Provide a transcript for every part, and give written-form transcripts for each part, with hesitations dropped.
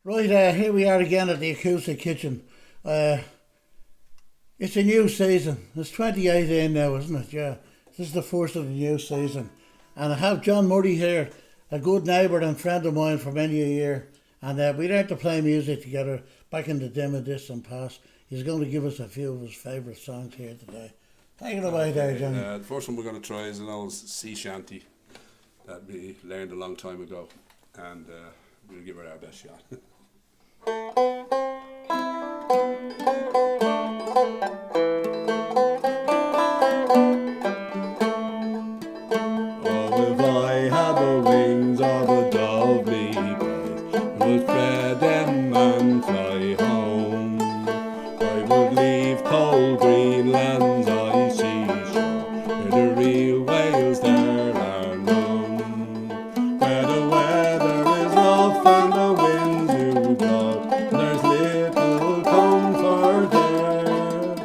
Right, here we are again at the Acoustic Kitchen. Uh, it's a new season. It's 2018 now, isn't it? Yeah. This is the first of the new season. And I have John Murray here, a good neighbour and friend of mine for many a year. And we learned to play music together back in the dim and distant past. He's going to give us a few of his favourite songs here today. Take it away there, Johnny. The first one we're going to try is an old sea shanty that we learned a long time ago. And we'll give it our best shot. Oh, if I had the wings of a dove, me boys, would spread them and fly home. I would leave cold Greenland's icy shore, where the real whales there are none. Where the weather is rough and the winds do blow, there's little comfort there.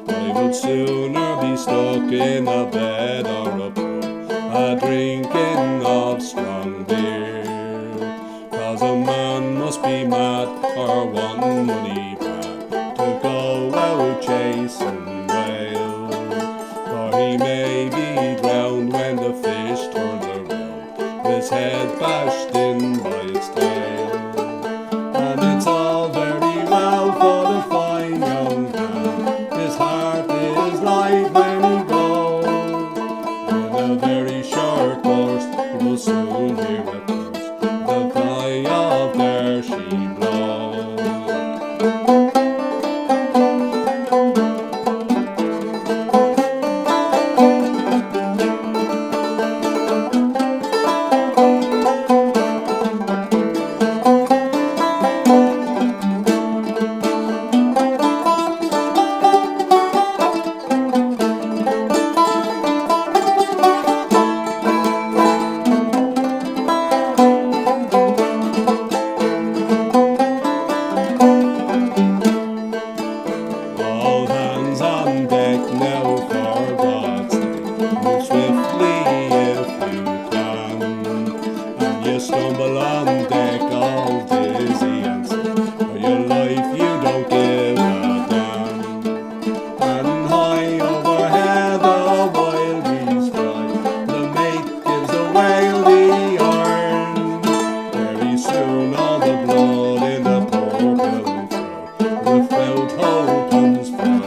I would sooner be stuck in a bed or a pool, a drinking of strong beer. 'Cause a man must be mad or want money bad to go out chasing whales. For he may be drowned when the fish turns around, his head bashed in by its tail. And it's all very well for the fine young man, his heart is light when he goes. In a very short course he will soon hear a curse, the cry of there she blows. All hands on deck now, for God's sake, move swiftly if you can. And you stumble on deck all dizzy and sick, for your life you don't give a damn. And high overhead the wild geese fly, the mate gives the whale the iron. Very soon all the blood in the poor billow's throat, without hope comes flying.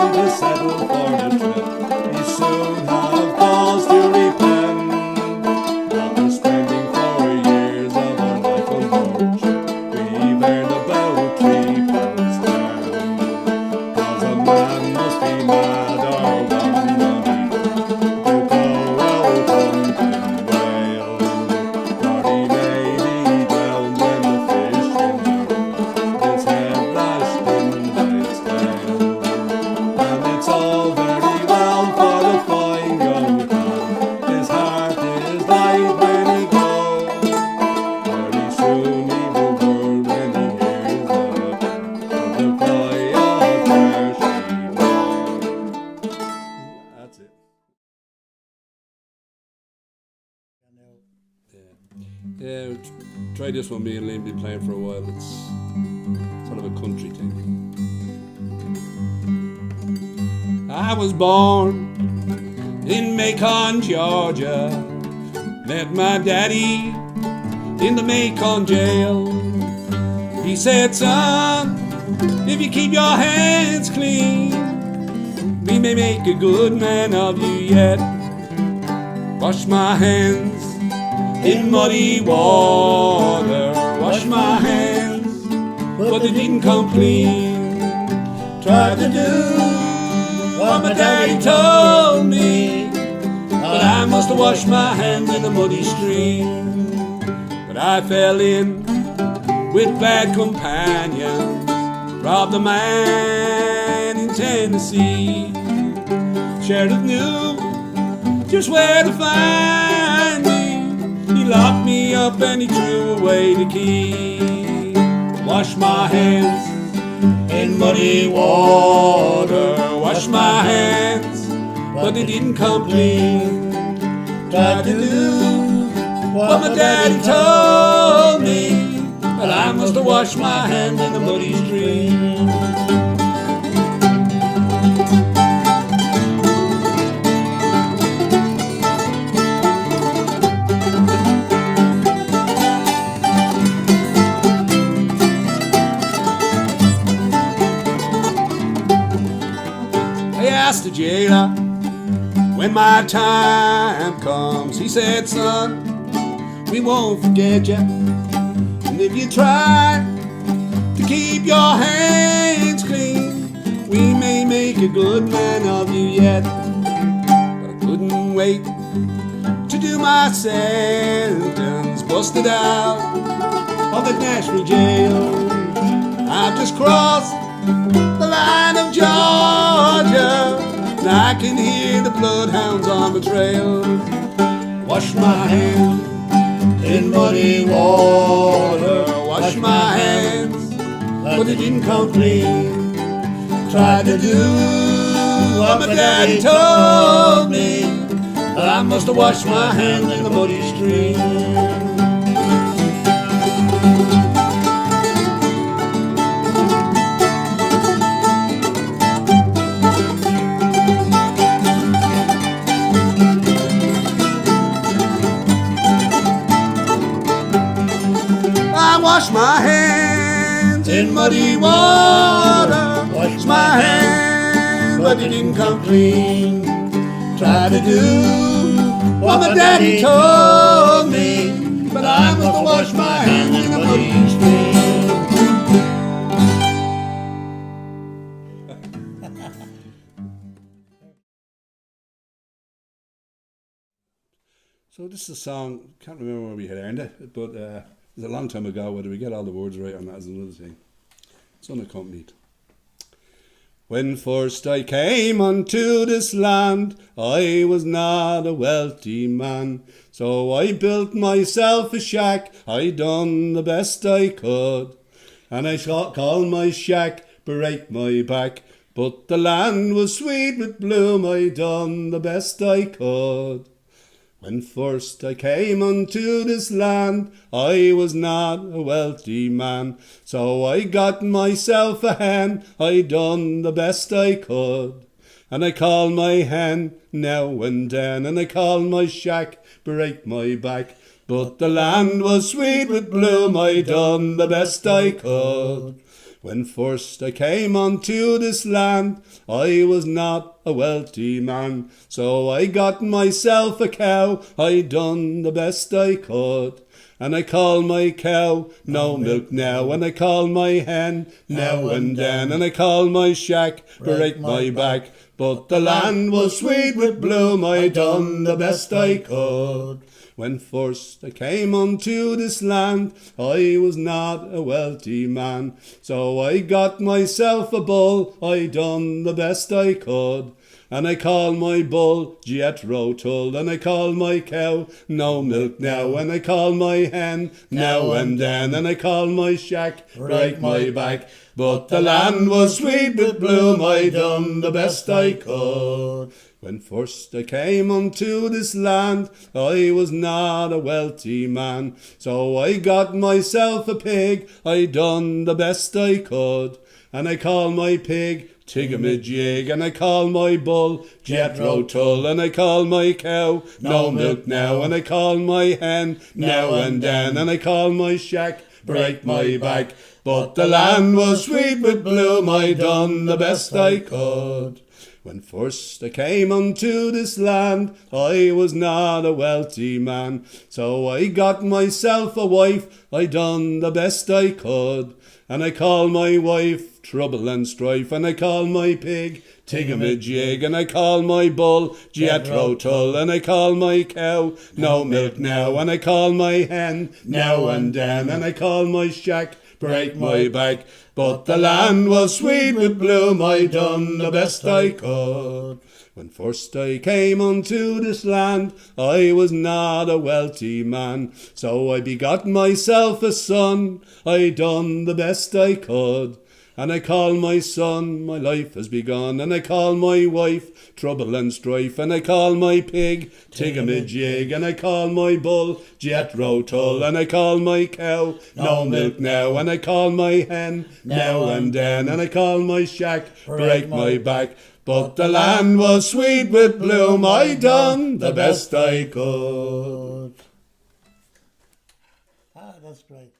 To settle for the trip, you soon have cause to repent. After spending 4 years of our life on board ship, we've earned about £3 10. 'Cause a man must be mad or want money to go out hunting whales. For he may be drowned when the fish in the road, his head lashed in by its tail. It's all very well for the fine young man, his heart is light when he goes. Very soon he will burn when he hears the cry of there she blows. That's it. Yeah, try this one. Me and Liam been playing for a while. It's sort of a country thing. I was born in Macon, Georgia. Met my daddy in the Macon jail. He said, son, If you keep your hands clean, we may make a good man of you yet. Wash my hands in muddy water. Wash my hands, but they didn't come clean. Tried to do what my daddy told me, but I must have washed my hands in a muddy stream. But I fell in with bad companions, robbed a man in Tennessee. Sheriff knew just where to find me. He locked me up and he threw away the key. Wash my hands in muddy water. Wash my hands, but they didn't come clean. Tried to do what my daddy told me, but I must have washed my hands in the muddy stream. I asked the jailer when my time comes. He said, son, we won't forget you. And if you try to keep your hands clean, we may make a good man of you yet. But I couldn't wait to do my sentence. Busted out of the Nashville jail. I've just crossed the line of Georgia. Now I can hear the bloodhounds on the trail. Wash my hands in muddy water. Wash my hands, but they didn't come clean. Tried to do what my daddy told me, but I must have washed my hands in the muddy stream. Wash my hands in muddy water. Wash my hands, but they didn't come clean. Tried to do what my daddy told me, but I must have washed my hands in the muddy stream. So this is a song, can't remember where we had earned it, but it was a long time ago. Whether we get all the words right on that is another thing. It's unaccompanied. When first I came unto this land, I was not a wealthy man. So I built myself a shack, I done the best I could. And I called my shack Break My Back. But the land was sweet with bloom, I done the best I could. When first I came unto this land, I was not a wealthy man. So I got myself a hen, I done the best I could. And I call my hen now and then, and I call my shack Break My Back. But the land was sweet with bloom, I done the best I could. When first I came unto this land, I was not a wealthy man. So I got myself a cow, I done the best I could. And I call my cow No Milk Now, and I call my hen now and then, and I call my shack Break My Back. But the land was sweet with bloom, I done the best I could. When first I came unto this land, I was not a wealthy man. So I got myself a bull, I done the best I could. And I call my bull Jethro Tull, and I call my cow No Milk Now, and I call my hen now and then, and I call my shack Break My Back. But the land was sweet with bloom, I done the best I could. When first I came unto this land, I was not a wealthy man. So I got myself a pig, I done the best I could. And I call my pig Tiggamajig, and I call my bull Jethro Tull, and I call my cow No Milk Now, and I call my hen now and then, and I call my shack break my back. But the land was sweet with bloom, I done the best I could. When first I came unto this land, I was not a wealthy man. So I got myself a wife, I done the best I could. And I call my wife Trouble and Strife, and I call my pig Tigamajig, and I call my bull Jethro Tull, and I call my cow No Milk Now, and I call my hen Now and Then, and I call my shack Break My Back. But the land was sweet with bloom, I done the best I could. When first I came unto this land, I was not a wealthy man. So I begot myself a son, I done the best I could. And I call my son, My Life Has Begun, and I call my wife Trouble and Strife, and I call my pig Tigamajig, and I call my bull Jethro Tull, and I call my cow No Milk Now, and I call my hen Now and Then, and I call my shack Break My Back. But the land was sweet with bloom, I done the best I could. Ah, that's great.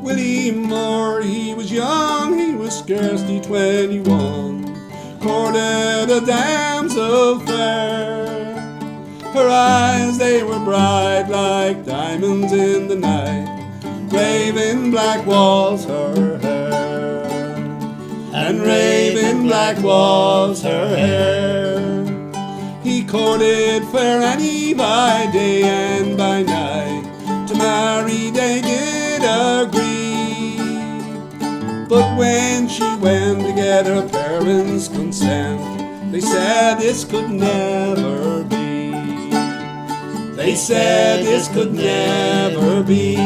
Willie Moore, he was young, he was scarcely 21, courted a damsel fair. Her eyes, they were bright like diamonds in the night, raven black was her hair, and raven black was her hair. He courted fair Annie by day and by night, to marry they did agree. But when she went to get her parents' consent, they said this could never be. They said this could never be.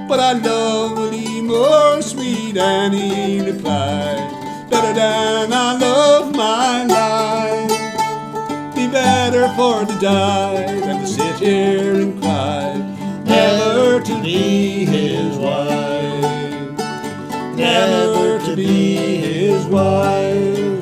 But I love Willie Moore, sweet Annie replied, better than I love my life. Be better for to die than to sit here and cry, never to be his wife. Never to be his wife.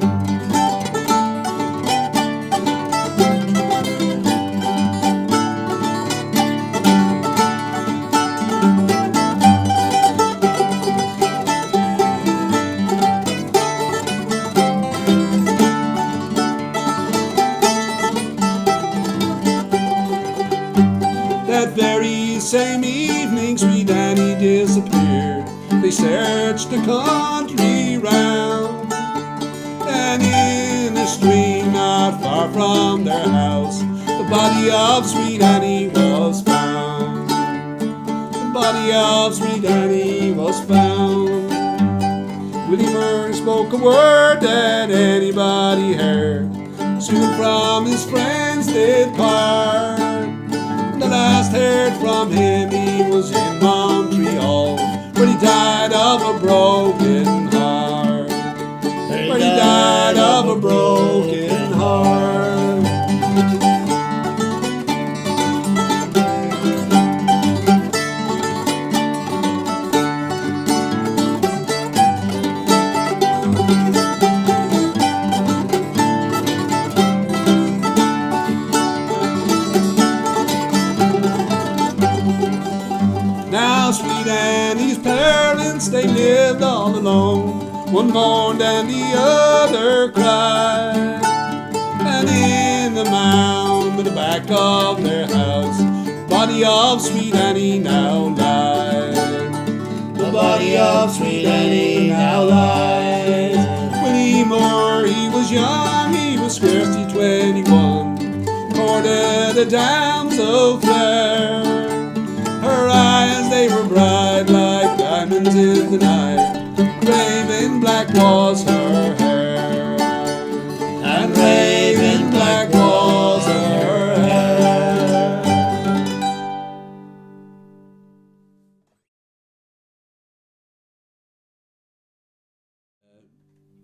That very same evening, sweet Annie disappeared. They searched the country round, and in a stream not far from their house, the body of sweet Annie was found. The body of sweet Annie was found. Willie Moore spoke a word that anybody heard. Soon from his friends did part. The last heard from him, he was in Montreal, where he died of a broken heart. Where he died of a broken heart. Now sweet Annie's parents, they lived all alone. One mourned and the other cried. And in the mound at the back of their house, the body of sweet Annie now lies. The body of sweet Annie now lies. Willie Moore, he was young, he was scarcely 21, courted a damsel fair. Her eyes, they were bright like diamonds in the night, raven black was her hair, and raven black was her hair.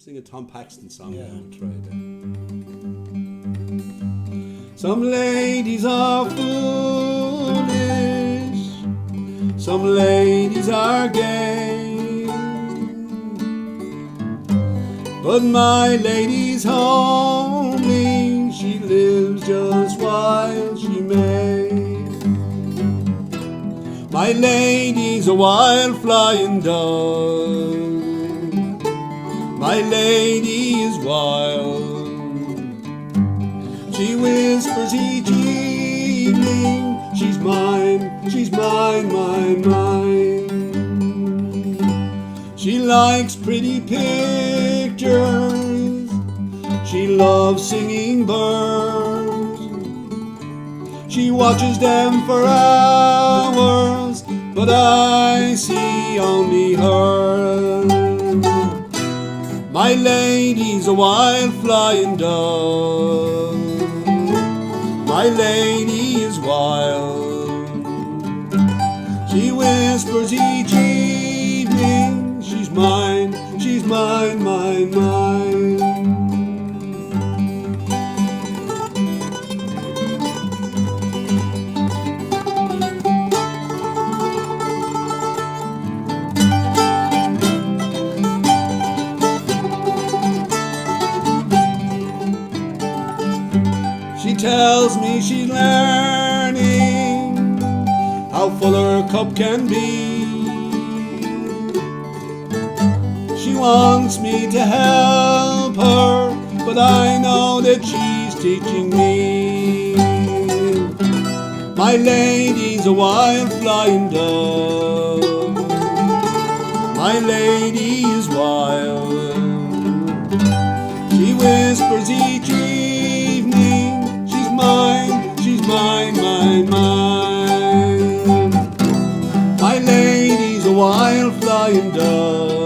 sing a Tom Paxton song. Yeah. We'll try it then. Some ladies are foolish, some ladies are gay, but my lady's homely, she lives just while she may. My lady's a wild flying dove, my lady is wild. She whispers each evening, she's mine, mine, mine. She likes pretty pictures, she loves singing birds. She watches them for hours, but I see only her. My lady's a wild flying dove, my lady is wild. She whispers each evening, she's mine, mine, mine. She tells me she's learning how full her cup can be. She wants me to help her, but I know that she's teaching me. My lady's a wild flying dove, my lady is wild. She whispers each evening, she's mine, mine, mine. My lady's a wild flying dove,